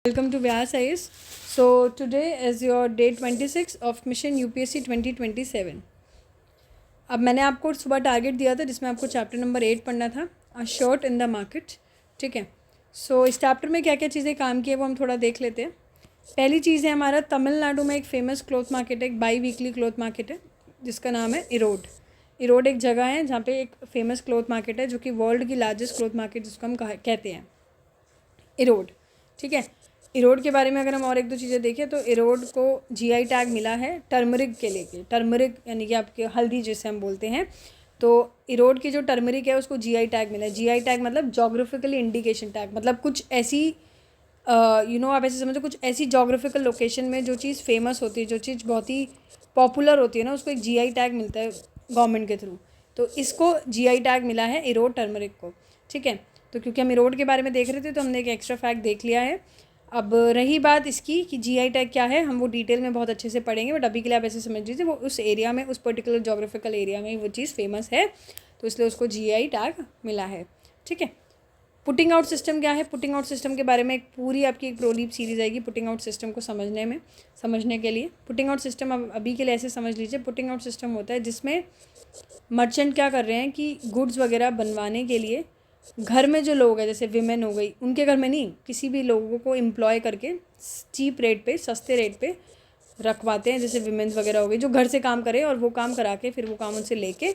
Welcome to Vyas IAS. So today is your day 26 of mission UPSC 2027. अब मैंने आपको सुबह टारगेट दिया था जिसमें आपको चैप्टर नंबर 8 पढ़ना था, a short in the market. ठीक है. सो इस चैप्टर में क्या क्या चीज़ें काम की है वो हम थोड़ा देख लेते हैं. पहली चीज़ है हमारा तमिलनाडु में एक फेमस क्लॉथ मार्केट है, एक बाई वीकली क्लॉथ मार्केट है जिसका नाम है इरोड. इरोड एक जगह है जहाँ पे एक फेमस क्लॉथ मार्केट है जो कि वर्ल्ड की लार्जेस्ट क्लॉथ मार्केट जिसको हम कहते हैं इरोड. ठीक है. इरोड के बारे में अगर हम और एक दो चीज़ें देखें तो इरोड को जीआई टैग मिला है टर्मरिक के लेके. टर्मरिक यानी कि आपके हल्दी जिसे हम बोलते हैं, तो इरोड की जो टर्मरिक है उसको जीआई टैग मिला है. जीआई टैग मतलब जोग्राफिकली इंडिकेशन टैग, मतलब कुछ ऐसी आप ऐसे समझो कुछ ऐसी जोग्राफिकल लोकेशन में जो चीज़ फेमस होती है, जो चीज़ बहुत ही पॉपुलर होती है ना, उसको एक जीआई टैग मिलता है गवर्नमेंट के थ्रू. तो इसको जीआई टैग मिला है इरोड टर्मरिक को. ठीक है. तो क्योंकि हम इरोड के बारे में देख रहे थे तो हमने एक एक्स्ट्रा फैक्ट देख लिया है. अब रही बात इसकी कि जीआई टैग क्या है, हम वो डिटेल में बहुत अच्छे से पढ़ेंगे, बट अभी के लिए आप ऐसे समझ लीजिए वो उस एरिया में, उस पर्टिकुलर जोग्राफिकल एरिया में वो चीज़ फेमस है, तो इसलिए उसको जीआई टैग मिला है. ठीक है. पुटिंग आउट सिस्टम क्या है? पुटिंग आउट सिस्टम के बारे में एक पूरी आपकी एक प्रोलीप सीरीज आएगी पुटिंग आउट सिस्टम को समझने के लिए. पुटिंग आउट सिस्टम अब अभी के लिए ऐसे समझ लीजिए, पुटिंग आउट सिस्टम होता है जिसमें मर्चेंट क्या कर रहे हैं कि गुड्स वगैरह बनवाने के लिए घर में जो लोग हैं, जैसे विमेन हो गई, उनके घर में नहीं, किसी भी लोगों को एम्प्लॉय करके चीप रेट पे, सस्ते रेट पे रखवाते हैं. जैसे विमेंस वगैरह हो गई जो घर से काम करें और वो काम करा के फिर वो काम उनसे लेके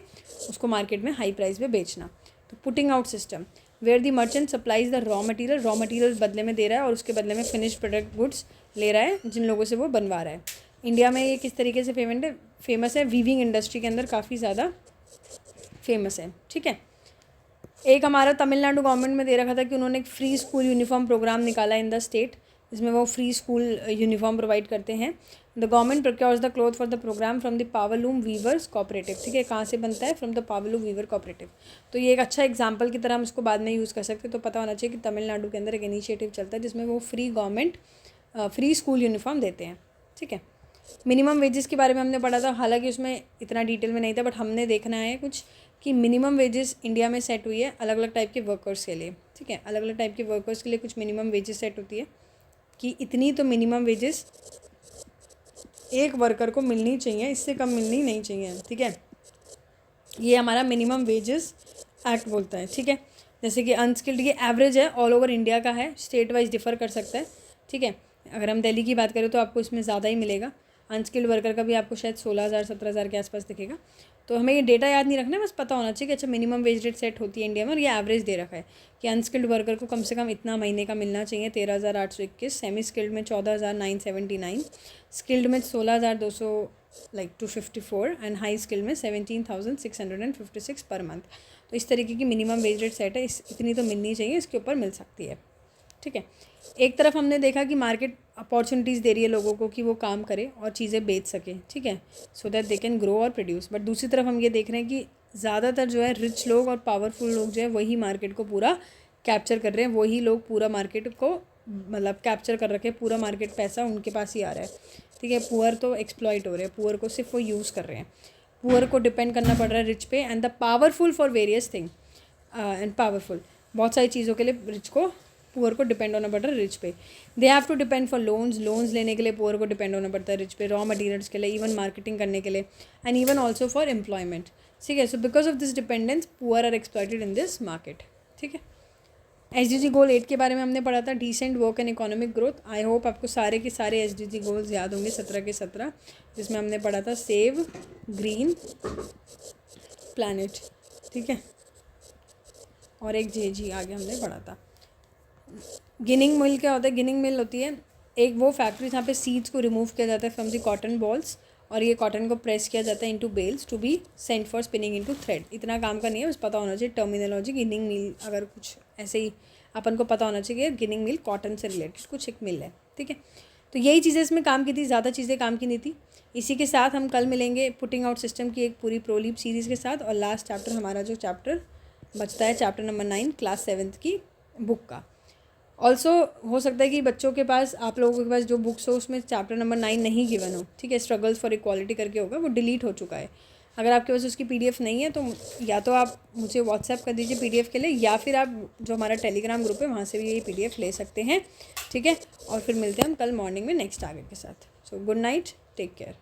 उसको मार्केट में हाई प्राइस पे बेचना. तो putting out system where the merchant supplies the raw material बदले में दे रहा है और उसके बदले में फिनिश प्रोडक्ट गुड्स ले रहा है जिन लोगों से वो बनवा रहा है. इंडिया में ये किस तरीके से फेमस है? वीविंग इंडस्ट्री के अंदर काफ़ी ज़्यादा फेमस है. ठीक है. एक हमारा तमिलनाडु गवर्नमेंट में दे रखा था कि उन्होंने एक फ्री स्कूल यूनिफॉर्म प्रोग्राम निकाला इन द स्टेट, जिसमें वो फ्री स्कूल यूनिफॉर्म प्रोवाइड करते हैं. The government procures the cloth for the programme from the powerloom weavers cooperative. ठीक है. कहाँ से बनता है? From the powerloom weaver cooperative. तो ये एक अच्छा एग्जाम्पल की तरह हम इसको बाद में यूज़ कर सकते हैं. तो पता होना चाहिए कि तमिलनाडु के अंदर एक इनिशिएटिव चलता है जिसमें वो फ्री स्कूल यूनिफॉर्म देते हैं. ठीक है. मिनिमम वेजेस के बारे में हमने पढ़ा था, हालांकि उसमें इतना डिटेल में नहीं था, बट हमने देखना है कुछ कि मिनिमम वेजेस इंडिया में सेट हुई है अलग अलग टाइप के वर्कर्स के लिए. ठीक है. अलग अलग टाइप के वर्कर्स के लिए कुछ मिनिमम वेजेस सेट होती है कि इतनी तो मिनिमम वेजेस एक वर्कर को मिलनी चाहिए, इससे कम मिलनी नहीं चाहिए. ठीक है. ये हमारा मिनिमम वेजेस एक्ट बोलता है. ठीक है. जैसे कि अनस्किल्ड, ये एवरेज है, ऑल ओवर इंडिया का है, स्टेट वाइज डिफ़र कर सकता है. ठीक है. अगर हम दिल्ली की बात करें तो आपको इसमें ज़्यादा ही मिलेगा. अनस्किल्ड वर्कर का भी आपको शायद 16,000 17,000 के आसपास दिखेगा. तो हमें ये डेटा याद नहीं रखना है, बस पता होना चाहिए कि अच्छा मिनिमम वेज रेट सेट होती है इंडिया में और ये एवरेज दे रखा है कि अनस्किल्ड वर्कर को कम से कम इतना महीने का मिलना चाहिए 13,821, सेमी स्किल्ड में 14,979, स्किल्ड में 16,200 लाइक 254 एंड हाई स्किल्ड में 17,656 पर मंथ. तो इस तरीके की मिनिमम वेज रेट सेट है, इतनी तो मिलनी चाहिए, इसके ऊपर मिल सकती है. ठीक है. एक तरफ हमने देखा कि मार्केट अपॉर्चुनिटीज़ दे रही है लोगों को कि वो काम करे और चीज़ें बेच सके. ठीक है. So that they can grow और प्रोड्यूस. बट दूसरी तरफ हम ये देख रहे हैं कि ज़्यादातर जो है रिच लोग और पावरफुल लोग जो है वही मार्केट को पूरा कैप्चर कर रहे हैं, वही लोग पूरा मार्केट को मतलब कैप्चर कर रखे हैं, पूरा मार्केट पैसा उनके पास ही आ रहा है. ठीक है. पुअर तो एक्सप्लॉइट हो रहे हैं, पुअर को सिर्फ वो यूज़ कर रहे हैं, पुअर को डिपेंड करना पड़ रहा है रिच पे, and the powerful for various thing and powerful बहुत सारी चीज़ों के लिए रिच को, पुअर को डिपेंड होना पड़ रहा है रिच पे. They have to depend for loans लेने के लिए पुअर को डिपेंड होना पड़ता है रिच पे, रॉ मटेरियल्स के लिए, इवन मार्केटिंग करने के लिए, and even also for employment. ठीक है. So because of this dependence poor are exploited in this market. ठीक है. SDG गोल 8 के बारे में हमने पढ़ा था, decent work and economic growth. I hope आपको सारे के सारे SDG गोल्स याद होंगे, 17 के 17, जिसमें हमने पढ़ा था सेव ग्रीन प्लानट. ठीक है. और एक JG आगे हमने पढ़ा था. गिनिंग मिल क्या होता है? गिनिंग मिल होती है एक वो फैक्ट्री जहाँ पे सीड्स को रिमूव किया जाता है फ्रॉम दी कॉटन बॉल्स और ये कॉटन को प्रेस किया जाता है into bales to be sent for spinning into thread. इतना काम का नहीं है, बस पता होना चाहिए टर्मिनोलॉजी. गिनिंग मिल अगर कुछ ऐसे ही अपन को पता होना चाहिए कि गिनिंग मिल कॉटन से रिलेटेड कुछ एक मिल है. ठीक है. तो यही चीज़ें इसमें काम की थी, ज़्यादा चीज़ें काम की नहीं थी. इसी के साथ हम कल मिलेंगे पुटिंग आउट सिस्टम की एक पूरी प्रोलीप सीरीज़ के साथ, और लास्ट चैप्टर हमारा जो चैप्टर बचता है चैप्टर नंबर 9 क्लास 7 की बुक का. ऑल्सो हो सकता है कि बच्चों के पास, आप लोगों के पास जो बुक्स हो उसमें चैप्टर नंबर 9 नहीं गिवन हो. ठीक है. स्ट्रगल्स फॉर इक्वालिटी करके होगा, वो डिलीट हो चुका है. अगर आपके पास उसकी PDF नहीं है तो या तो आप मुझे व्हाट्सएप कर दीजिए PDF के लिए, या फिर आप जो हमारा टेलीग्राम ग्रुप है वहाँ से भी ये PDF ले सकते हैं, ठीक है। और फिर मिलते हैं हम कल मॉर्निंग में नेक्स्ट टारगेट के साथ। So good night, take care.